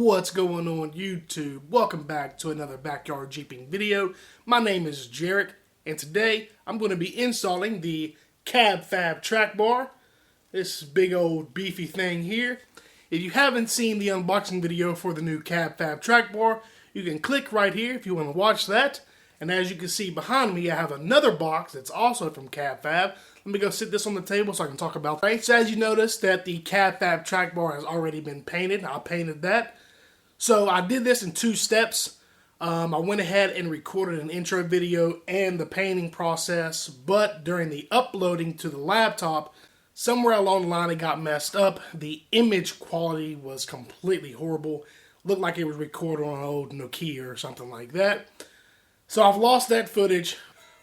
What's going on YouTube? Welcome back to another backyard jeeping video. My name is Cherokee, and today I'm going to be installing the Cavfab track bar. This big old beefy thing here. If you haven't seen the unboxing video for the new Cavfab track bar, you can click right here if you want to watch that. And as you can see behind me, I have another box that's also from Cavfab. Let me go sit this on the table so I can talk about that. So as you notice that the Cavfab track bar has already been painted. I painted that. So I did this in two steps. I went ahead and recorded an intro video and the painting process, but during the uploading to the laptop, somewhere along the line it got messed up. The image quality was completely horrible. Looked like it was recorded on an old Nokia or something like that. So I've lost that footage,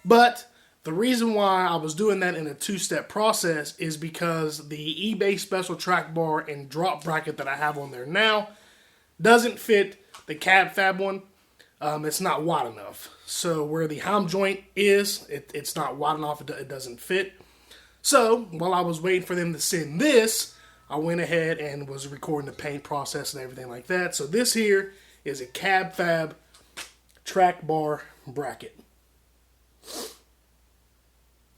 but the reason why I was doing that in a two-step process is because the eBay special track bar and drop bracket that I have on there now doesn't fit the Cavfab one. It's not wide enough. So where the ham joint is, it's not wide enough, it doesn't fit. So while I was waiting for them to send this, I went ahead and was recording the paint process and everything like that. So this here is a Cavfab track bar bracket.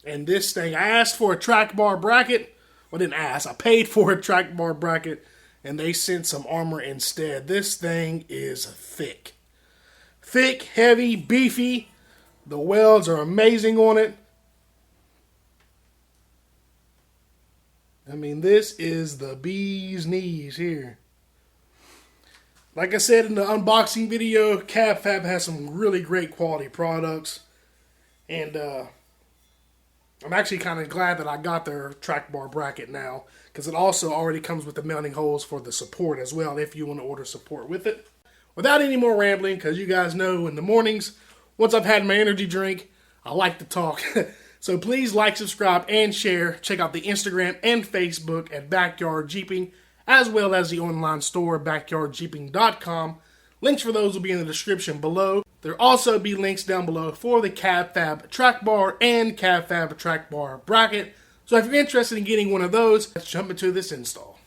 And this thing, I asked for a track bar bracket. Well, I didn't ask. I paid for a track bar bracket, and they sent some armor instead. This thing is thick. Thick, heavy, beefy. The welds are amazing on it. I mean, this is the bee's knees here. Like I said in the unboxing video, Cavfab has some really great quality products. And I'm actually kind of glad that I got their track bar bracket now, because it also already comes with the mounting holes for the support as well, if you want to order support with it. Without any more rambling, because you guys know in the mornings, once I've had my energy drink, I like to talk. So please like, subscribe, and share. Check out the Instagram and Facebook at Backyard Jeeping, as well as the online store, backyardjeeping.com. Links for those will be in the description below. There'll also be links down below for the Cavfab track bar and Cavfab track bar bracket. So if you're interested in getting one of those, let's jump into this install.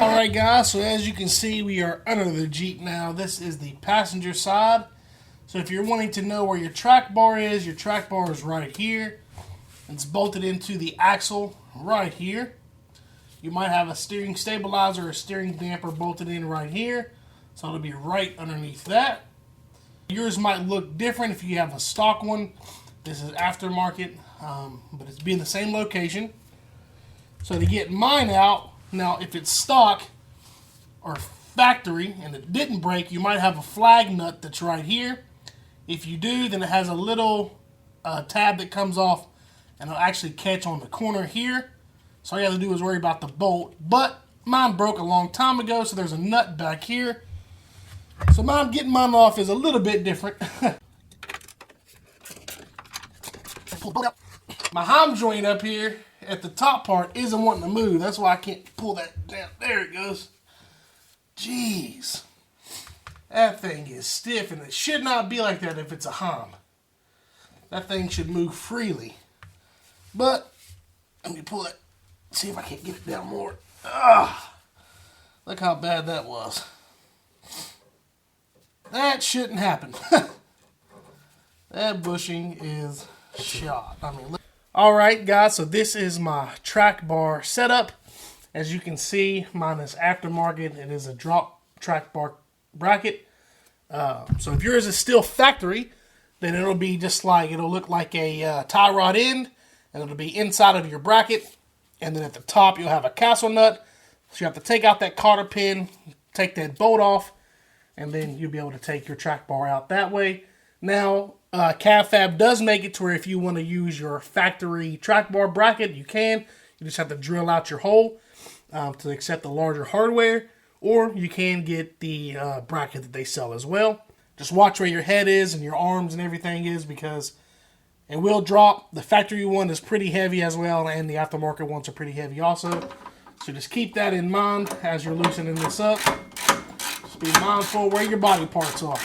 Alright guys, so as you can see, we are under the Jeep now. This is the passenger side. So if you're wanting to know where your track bar is right here. It's bolted into the axle right here. You might have a steering stabilizer or a steering damper bolted in right here. So it'll be right underneath that. Yours might look different if you have a stock one. This is aftermarket, but it's in the same location. So to get mine out, now, if it's stock or factory and it didn't break, you might have a flag nut that's right here. If you do, then it has a little tab that comes off and it'll actually catch on the corner here. So all you have to do is worry about the bolt. But mine broke a long time ago, so there's a nut back here. So getting mine off is a little bit different. My ham joint up here at the top part isn't wanting to move. That's why I can't pull that down. There it goes. Jeez. That thing is stiff, and it should not be like that if it's a ham. That thing should move freely. But, let me pull it. See if I can't get it down more. Ah, look how bad that was. That shouldn't happen. That bushing is shot. I mean, look. Alright guys, so this is my track bar setup. As you can see, mine is aftermarket. It is a drop track bar bracket. So if yours is still factory, then it'll be just like, it'll look like a tie rod end, and it'll be inside of your bracket. And then at the top, you'll have a castle nut. So you have to take out that cotter pin, take that bolt off, and then you'll be able to take your track bar out that way. Now, Cavfab does make it to where if you want to use your factory track bar bracket, you can. You just have to drill out your hole to accept the larger hardware, or you can get the bracket that they sell as well. Just watch where your head is and your arms and everything is, because It will drop. The factory one is pretty heavy as well, and the aftermarket ones are pretty heavy also. So just keep that in mind as you're loosening this up. Just be mindful where your body parts are.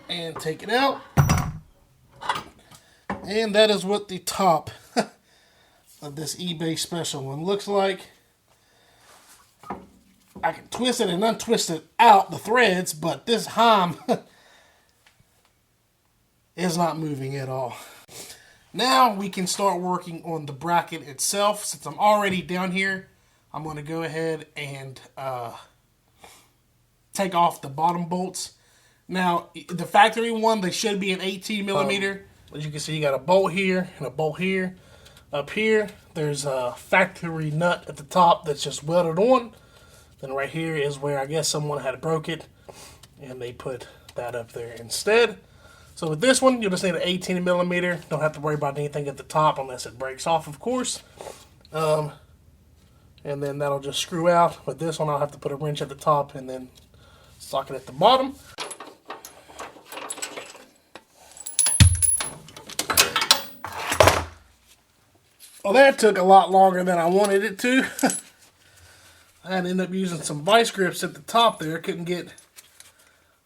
And take it out. And that is what the top of this eBay special one looks like. I can twist it and untwist it out, the threads, but this Heim is not moving at all. Now we can start working on the bracket itself. Since I'm already down here, I'm going to go ahead and take off the bottom bolts. Now, the factory one, they should be an 18 millimeter. As you can see, you got a bolt here and a bolt here. Up here, there's a factory nut at the top that's just welded on. Then right here is where I guess someone had broke it, and they put that up there instead. So with this one, you'll just need an 18 millimeter. Don't have to worry about anything at the top unless it breaks off, of course. And then that'll just screw out. With this one, I'll have to put a wrench at the top and then socket at the bottom. Well, that took a lot longer than I wanted it to. I had to end up using some vice grips at the top there. Couldn't get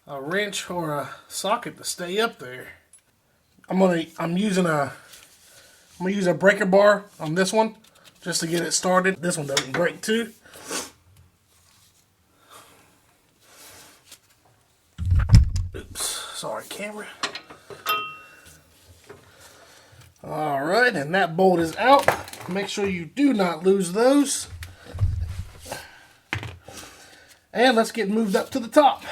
a wrench or a socket to stay up there. I'm gonna use a breaker bar on this one just to get it started. This one doesn't break too. Oops, sorry camera. Alright, and that bolt is out. Make sure you do not lose those. And let's get moved up to the top.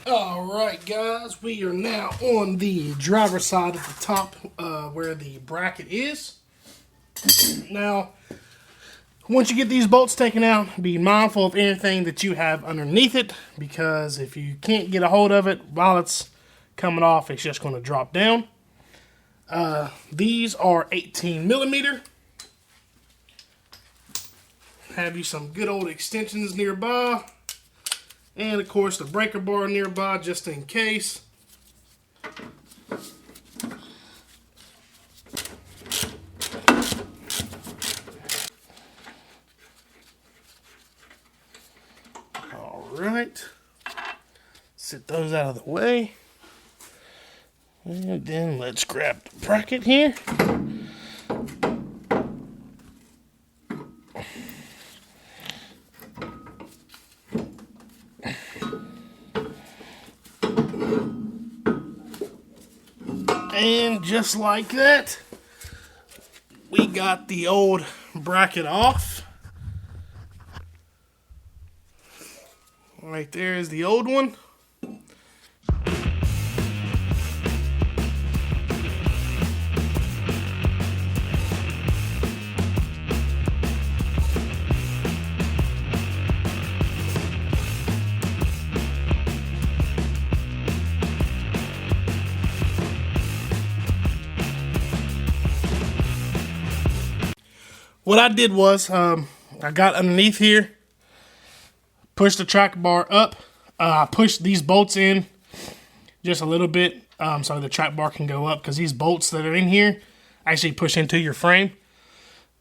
Alright guys, we are now on the driver's side at the top where the bracket is. Now, once you get these bolts taken out, be mindful of anything that you have underneath it, because if you can't get a hold of it while it's coming off, it's just going to drop down. These are 18 millimeter. Have you some good old extensions nearby. And of course the breaker bar nearby just in case. Alright. Set those out of the way. And then let's grab the bracket here. And just like that, we got the old bracket off. Right there is the old one. What I did was, I got underneath here, pushed the track bar up, pushed these bolts in just a little bit so the track bar can go up, because these bolts that are in here actually push into your frame.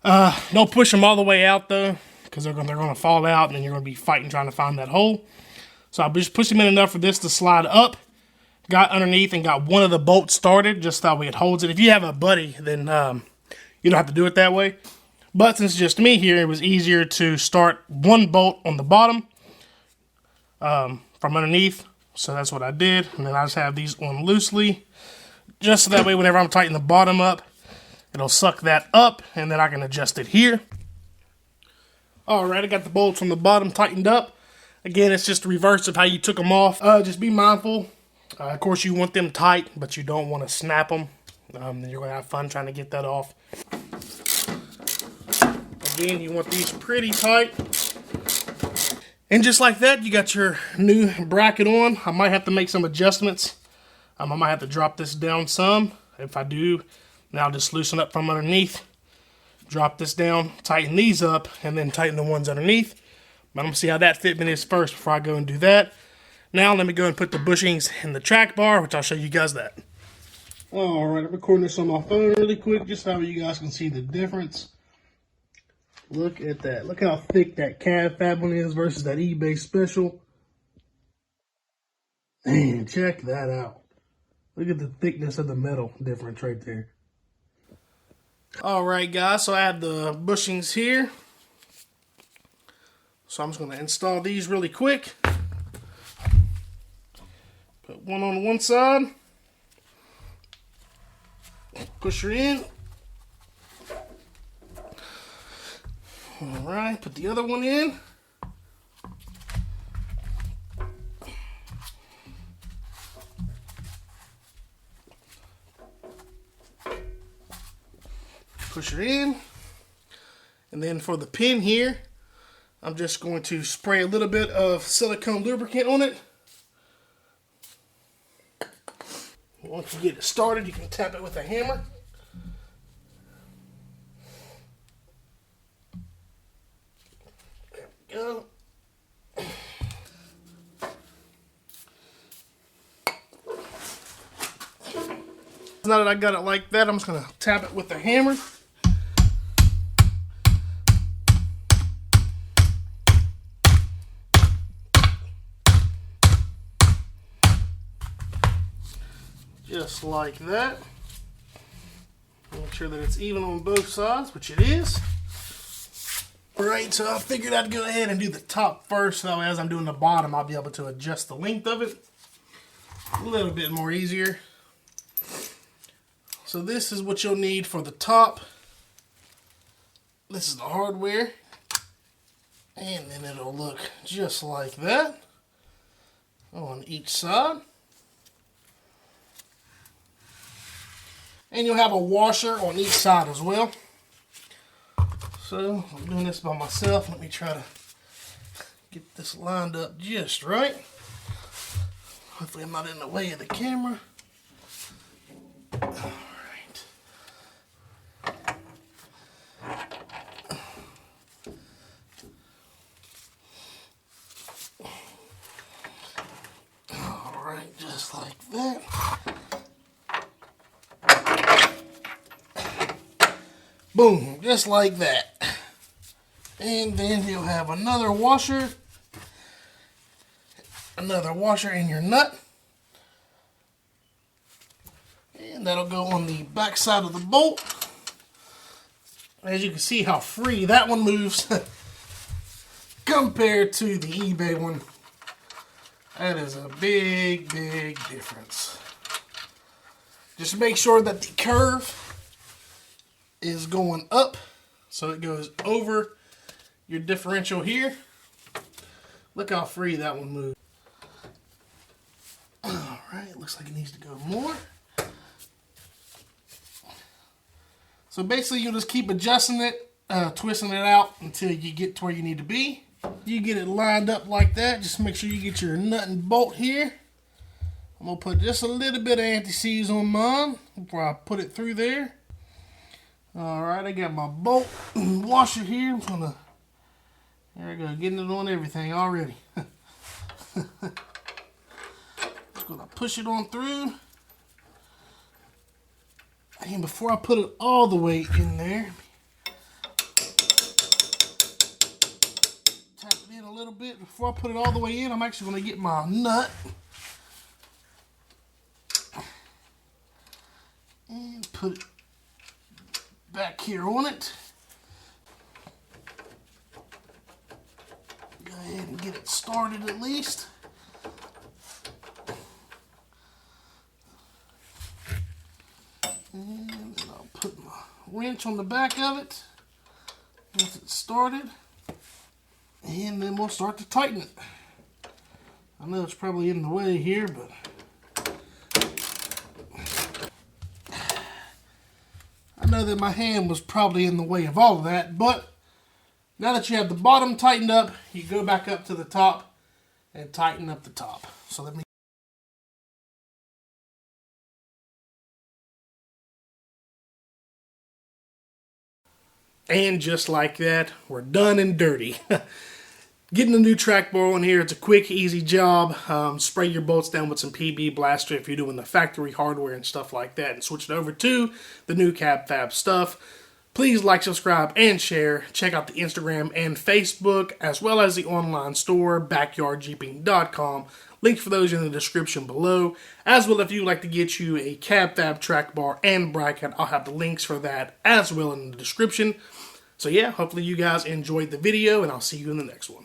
Don't push them all the way out though, because they're going to fall out and then you're going to be fighting trying to find that hole. So I just pushed them in enough for this to slide up, got underneath and got one of the bolts started just that way it holds it. If you have a buddy, then you don't have to do it that way. But since it's just me here, it was easier to start one bolt on the bottom from underneath. So that's what I did. And then I just have these on loosely. Just so that way whenever I'm tightening the bottom up, it'll suck that up. And then I can adjust it here. Alright, I got the bolts on the bottom tightened up. Again, it's just the reverse of how you took them off. Just be mindful. Of course, you want them tight, but you don't want to snap them. Then you're going to have fun trying to get that off. Again, you want these pretty tight. And just like that, you got your new bracket on. I might have to make some adjustments. I might have to drop this down some. If I do, then I'll just loosen up from underneath. Drop this down, tighten these up, and then tighten the ones underneath. But I'm going to see how that fitment is first before I go and do that. Now let me go and put the bushings in the track bar, which I'll show you guys that. Alright, I'm recording this on my phone really quick just so you guys can see the difference. Look at that. Look how thick that Cavfab one is versus that eBay special. Man, check that out. Look at the thickness of the metal difference right there. Alright guys, so I have the bushings here. So I'm just going to install these really quick. Put one on one side. Push her in. Alright, put the other one in. Push her in. And then for the pin here, I'm just going to spray a little bit of silicone lubricant on it. Once you get it started, you can tap it with a hammer. There we go. Now that I got it like that, I'm just going to tap it with a hammer. Just like that. Make sure that it's even on both sides, which it is. Alright, so I figured I'd go ahead and do the top first, so as I'm doing the bottom, I'll be able to adjust the length of it a little bit more easier. So this is what you'll need for the top. This is the hardware. And then it'll look just like that on each side. And you'll have a washer on each side as well. So I'm doing this by myself. Let me try to get this lined up just right. Hopefully I'm not in the way of the camera. Alright. Alright, just like that. Boom, just like that. And then you'll have another washer in your nut. And that'll go on the back side of the bolt. As you can see how free that one moves compared to the eBay one. That is a big, big difference. Just make sure that the curve is going up, so it goes over your differential here. Look how free that one moves. Alright, looks like it needs to go more. So basically you'll just keep adjusting it, twisting it out until you get to where you need to be. You get it lined up like that. Just make sure you get your nut and bolt here. I'm going to put just a little bit of anti-seize on mine before I put it through there. Alright, I got my bolt washer here. I'm gonna, there we go, getting it on everything already. Just gonna push it on through. And before I put it all the way in there, tap it in a little bit. Before I put it all the way in, I'm actually gonna get my nut. And put it back here on it. Go ahead and get it started at least. And then I'll put my wrench on the back of it once it's started. And then we'll start to tighten it. I know it's probably in the way here, but I know that my hand was probably in the way of all of that, but now that you have the bottom tightened up, you go back up to the top and tighten up the top. So let me. And just like that, we're done and dirty. Getting a new track bar on here, it's a quick, easy job. Spray your bolts down with some PB Blaster if you're doing the factory hardware and stuff like that, and switch it over to the new Cavfab stuff. Please like, subscribe, and share. Check out the Instagram and Facebook, as well as the online store, backyardjeeping.com. Links for those in the description below. As well, if you'd like to get you a Cavfab track bar and bracket, I'll have the links for that as well in the description. So yeah, hopefully you guys enjoyed the video, and I'll see you in the next one.